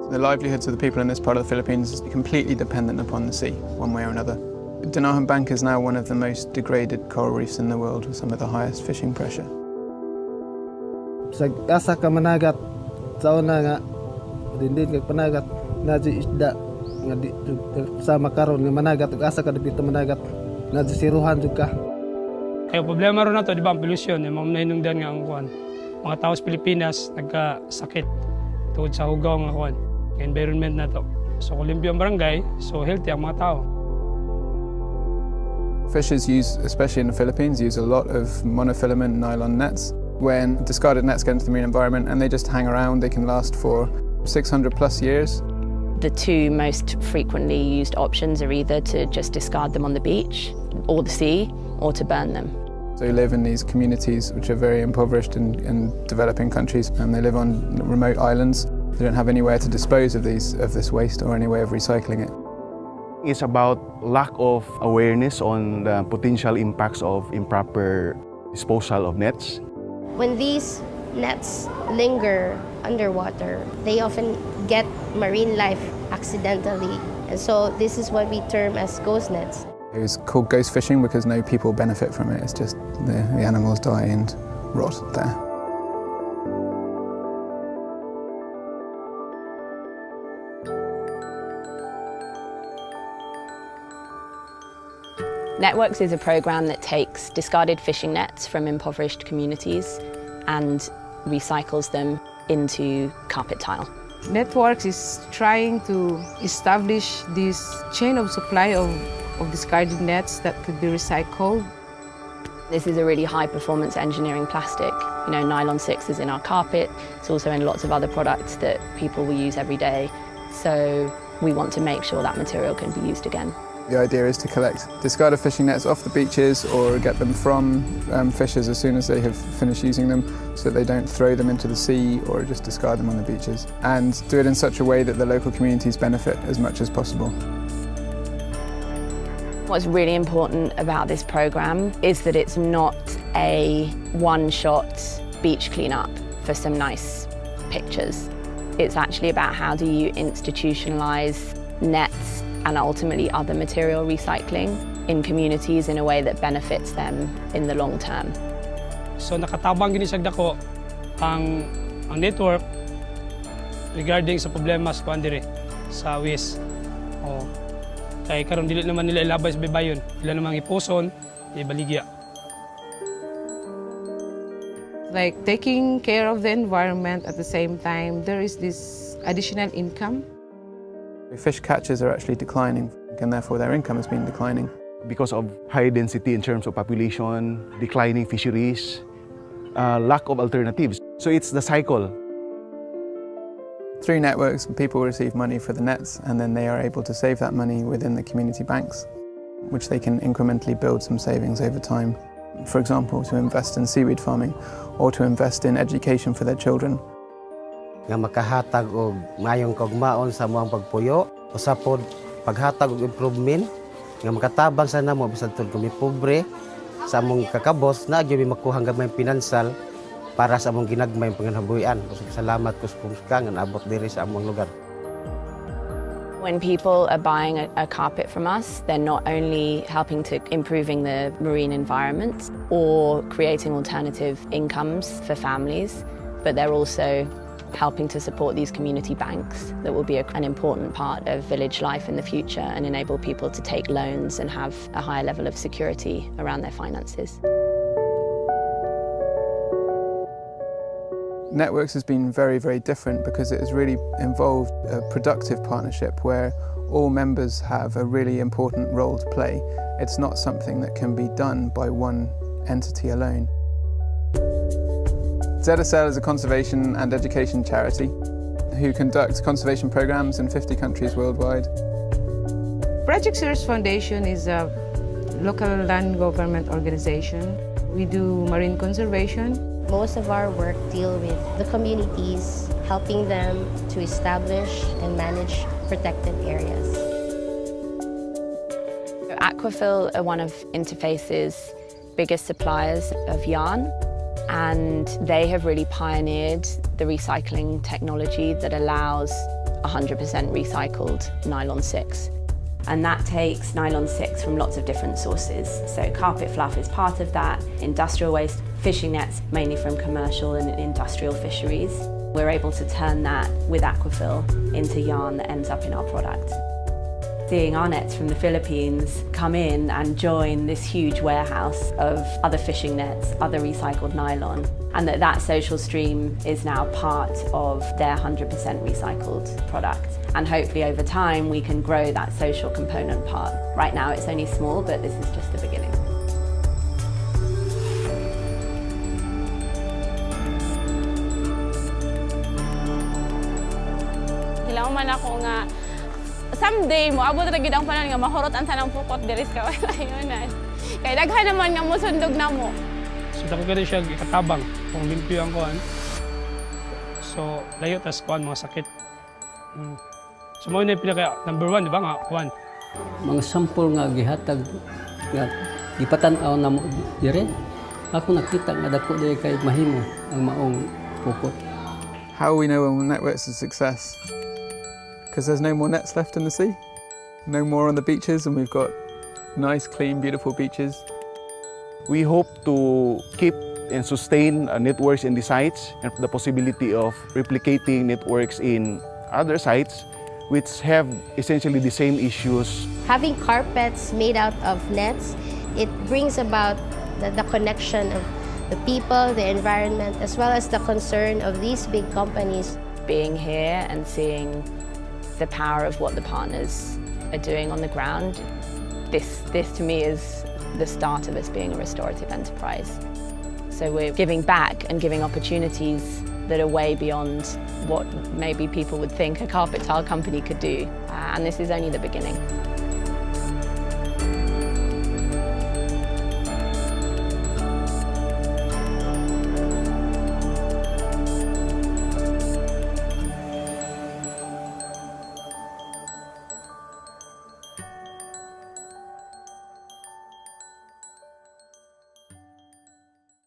The livelihoods of the people in this part of the Philippines is completely dependent upon the sea, one way or another. Dinahan Bank is now one of the most degraded coral reefs in the world with some of the highest fishing pressure. Sa asa ka managat, sa una nga, dindin kag panagat, na di isda, nga di sama karon nga managat, ug asa ka dipito managat, na di siruhan jud ka. Kaya problema ron na to, di ba, ang polusyon, yung mga nahinungdan nga ang kuhan. Mga tao sa Pilipinas, nagkasakit tungkol sa hugaw nga kuhan, environment na to. So, kung limpyo ang barangay, so healthy ang mga tao. Fishers use, especially in the Philippines, use a lot of monofilament nylon nets. When discarded nets get into the marine environment and they just hang around, they can last for 600 plus years. The two most frequently used options are either to just discard them on the beach or the sea, or to burn them. So you live in these communities which are very impoverished in developing countries, and they live on remote islands. They don't have anywhere to dispose of this waste or any way of recycling it. It's about lack of awareness on the potential impacts of improper disposal of nets. When these nets linger underwater, they often get marine life accidentally. And so this is what we term as ghost nets. It was called ghost fishing because no people benefit from it. It's just the animals die and rot there. Networks is a program that takes discarded fishing nets from impoverished communities and recycles them into carpet tile. Networks is trying to establish this chain of supply of discarded nets that could be recycled. This is a really high-performance engineering plastic. You know, nylon 6 is in our carpet. It's also in lots of other products that people will use every day. So we want to make sure that material can be used again. The idea is to collect discarded fishing nets off the beaches or get them from fishers as soon as they have finished using them, so that they don't throw them into the sea or just discard them on the beaches, and do it in such a way that the local communities benefit as much as possible. What's really important about this program is that it's not a one-shot beach cleanup for some nice pictures. It's actually about how do you institutionalize nets and ultimately other material recycling in communities in a way that benefits them in the long term. So nakatabang ginisag dako ang network regarding sa problema sa kuandire sa waste. Oh. Kay karon dili naman nila ilabay sa baybayon, ila namang ipuson, ibaligya. Like taking care of the environment at the same time, there is this additional income. Fish catches are actually declining, and therefore their income has been declining. Because of high density in terms of population, declining fisheries, lack of alternatives. So it's the cycle. Through networks, people receive money for the nets, and then they are able to save that money within the community banks, which they can incrementally build some savings over time. For example, to invest in seaweed farming or to invest in education for their children. Nga makahatag og mayong kaugmaon sa among pagpuyo, usapod paghatag og improvement nga makatabang sa namo bisan tud kami pobre sa among kakabos na gyud makuha gamay pinansal para sa among ginagmay panganhabuhian. Salamat kuskus ka nga naabot diri sa among lugar. When people are buying a carpet from us, they're not only helping to improving the marine environment or creating alternative incomes for families, but they're also helping to support these community banks that will be an important part of village life in the future and enable people to take loans and have a higher level of security around their finances. Networks has been very, very different because it has really involved a productive partnership where all members have a really important role to play. It's not something that can be done by one entity alone. ZSL is a conservation and education charity who conducts conservation programs in 50 countries worldwide. Project Series Foundation is a local land government organization. We do marine conservation. Most of our work deal with the communities, helping them to establish and manage protected areas. Aquafil are one of Interface's biggest suppliers of yarn, and they have really pioneered the recycling technology that allows 100% recycled nylon 6. And that takes nylon 6 from lots of different sources. So carpet fluff is part of that, industrial waste, fishing nets, mainly from commercial and industrial fisheries. We're able to turn that with Aquafil into yarn that ends up in our product. Seeing our nets from the Philippines come in and join this huge warehouse of other fishing nets, other recycled nylon, and that social stream is now part of their 100% recycled product. And hopefully over time we can grow that social component part. Right now it's only small, but this is just the beginning. Hilaw man ako nga someday mo abot ra gid ang panahon nga mahurot ang tanang pukot diri sa kalayunan. Kay daghan naman nga mosundog na mo. So dako gani siya ikatabang kung limpyo ang kuan. So layo tas kuan mga sakit. So mo ni pinaka number 1 di ba nga kuan. Mga sample nga gihatag nga ipatan-aw na mo dire. Ako nakita nga dako diri kay mahimo ang maong pukot. How we know when networks is a success? Because there's no more nets left in the sea, no more on the beaches, and we've got nice, clean, beautiful beaches. We hope to keep and sustain networks in the sites and the possibility of replicating networks in other sites which have essentially the same issues. Having carpets made out of nets, it brings about the connection of the people, the environment, as well as the concern of these big companies. Being here and seeing the power of what the partners are doing on the ground, this to me is the start of us being a restorative enterprise. So we're giving back and giving opportunities that are way beyond what maybe people would think a carpet tile company could do. And this is only the beginning.